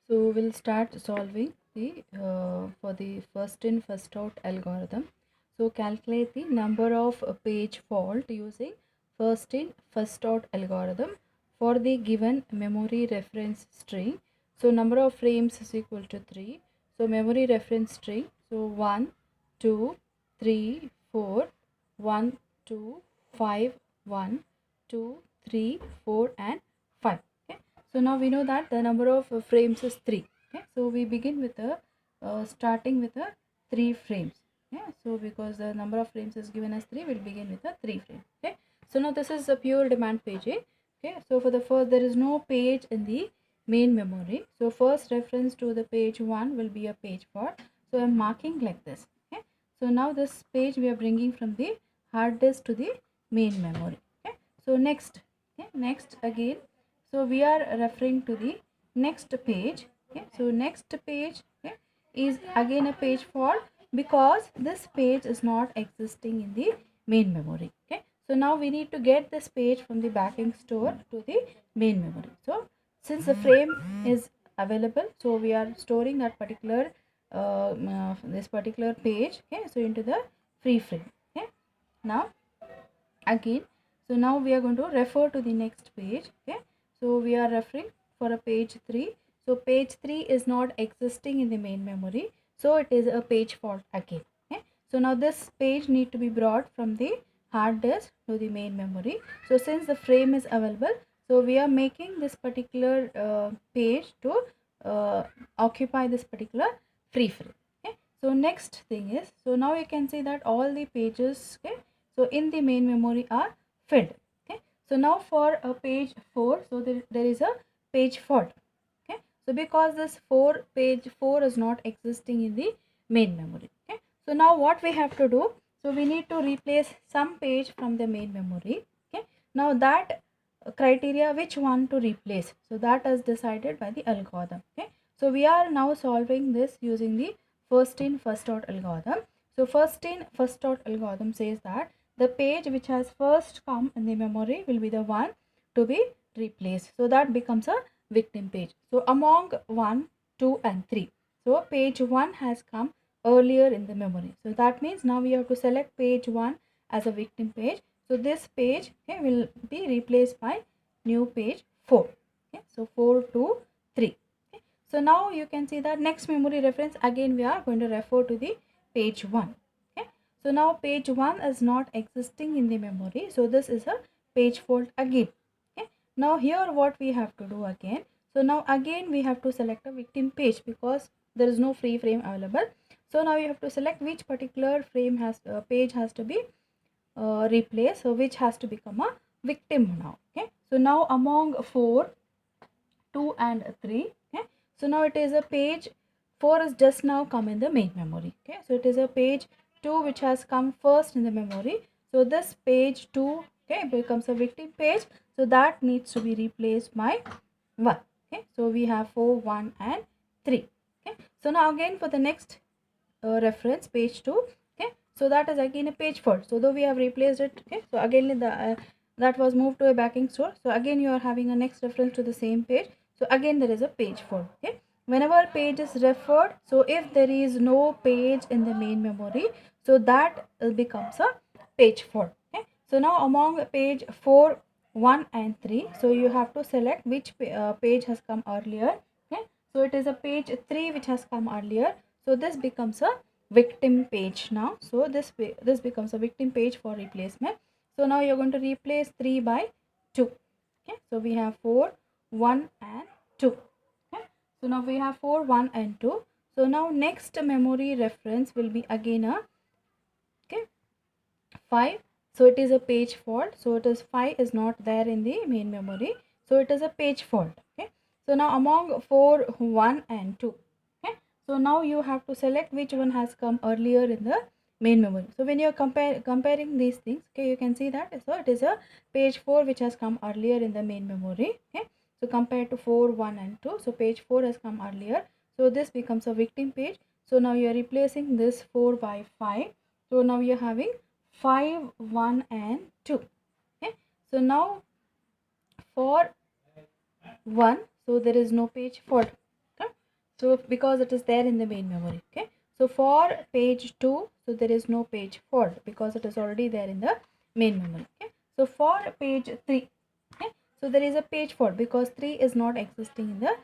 So we'll start solving the for the first in first out algorithm. So calculate the number of page fault using first in first out algorithm for the given memory reference string. So number of frames is equal to 3. So memory reference string. So 1, 2, 3, 4, 1, 2, 5, 1, 2, 3, 4 and 5. Okay. So now we know that the number of frames is 3. Okay. So we begin with a starting with a 3 frames. Yeah. So because the number of frames is given as 3, we'll begin with a 3 frame. Okay. So now this is a pure demand page. Okay. So for the first, there is no page in the main memory. So first reference to the page 1 will be a page fault. So I'm marking like this. Okay. So now this page we are bringing from the hard disk to the main memory. Okay. So next, okay, next again, so we are referring to the next page. Okay. So next page, okay, is again a page fault because this page is not existing in the main memory. Okay. So now we need to get this page from the backing store to the main memory. So since the frame is available, so we are storing that particular this particular page, okay, so into the free frame. Okay. Now again, so now we are going to refer to the next page. Okay. So we are referring for a page 3. So page 3 is not existing in the main memory, so it is a page fault again. Okay. So now this page need to be brought from the hard disk to the main memory. So since the frame is available, so we are making this particular page to occupy this particular free frame. Okay. So next thing is, so now you can see that all the pages, okay, so in the main memory are filled. Okay. So now for a page 4, so there is a page fault. Okay. So because this page 4 is not existing in the main memory. Okay. So now what we have to do, so we need to replace some page from the main memory. Okay. Now that criteria which one to replace, so that is decided by the algorithm. Okay. So we are now solving this using the first in first out algorithm. So first in first out algorithm says that the page which has first come in the memory will be the one to be replaced. So that becomes a victim page. So among 1, 2 and 3. So page 1 has come earlier in the memory. So that means now we have to select page 1 as a victim page. So this page, okay, will be replaced by new page 4. Okay. So 4 to 3. Okay. So now you can see that next memory reference again we are going to refer to the page 1. Okay. So now page 1 is not existing in the memory. So this is a page fault again. Okay. Now here what we have to do again. So now again we have to select a victim page because there is no free frame available. So now you have to select which particular frame has page has to be replaced. So which has to become a victim now. Okay. So now among 4, 2 and 3. Okay. So now it is a page 4 is just now come in the main memory. Okay. So it is a page 2 which has come first in the memory. So this page 2, okay, becomes a victim page. So that needs to be replaced by 1. Okay. So we have 4, 1 and 3. Okay. So now again for the next reference page 2. Okay. So that is again a page fault. So though we have replaced it. Okay. So again the that was moved to a backing store. So again you are having a next reference to the same page. So again there is a page fault. Okay. Whenever page is referred, so if there is no page in the main memory, so that becomes a page fault. Okay. So now among page 4, 1 and 3, so you have to select which page has come earlier. Okay. So it is a page 3 which has come earlier. So this becomes a victim page now. So this becomes a victim page for replacement. So now you're going to replace 3 by 2. Okay. So we have 4, 1 and 2. Okay. So now we have 4, 1 and 2. So now next memory reference will be again a, okay, 5. So it is a page fault. So it is 5 is not there in the main memory. So it is a page fault. Okay. So now among 4, 1 and 2. Okay. So now you have to select which one has come earlier in the main memory. So when you are comparing these things, okay, you can see that. So it is a page 4 which has come earlier in the main memory. Okay. So compared to 4, 1 and 2. So page 4 has come earlier. So this becomes a victim page. So now you are replacing this 4 by 5. So now you are having 5, 1 and 2. Okay. So now for 1, so there is no page fault. Okay. So because it is there in the main memory. Okay, so for page 2, so there is no page fault because it is already there in the main memory. Okay, so for page 3, okay, so there is a page fault because 3 is not existing in the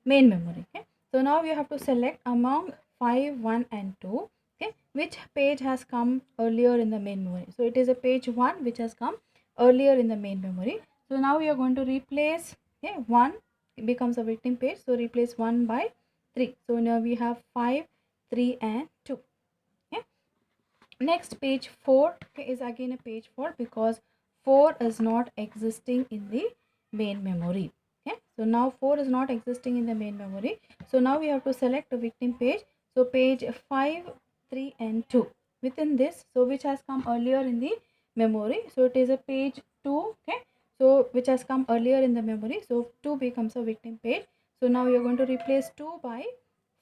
main memory. Okay, so now you have to select among 5, 1 and 2, okay, which page has come earlier in the main memory. So it is a page 1 which has come earlier in the main memory. So now we are going to replace, okay, 1 becomes a victim page, so replace 1 by 3. So now we have 5, 3 and 2. Okay, next page 4, okay, is again a page 4 because 4 is not existing in the main memory. Okay, so now 4 is not existing in the main memory, so now we have to select a victim page. So page 5, 3 and 2, within this, so which has come earlier in the memory, so it is a page 2. Okay, so which has come earlier in the memory, so 2 becomes a victim page. So now we are going to replace 2 by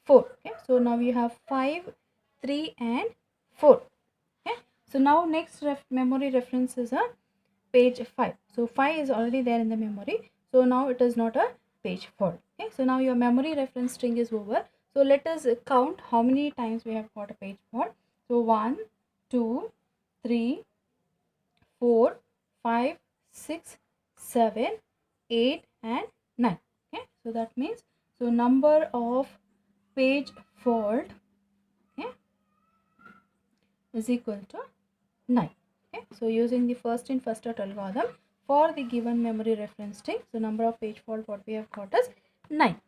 4. Okay, so now we have 5, 3 and 4. Okay, so now next memory reference is a page 5. So 5 is already there in the memory, so now it is not a page fault. Okay, so now your memory reference string is over. So let us count how many times we have got a page fault. So 1, 2, 3, 4, 5, 6, 7, 8 and 9. Okay, so that means, so number of page fault, okay, is equal to 9. Okay, so using the first in first out algorithm for the given memory reference string, so number of page fault what we have got is 9.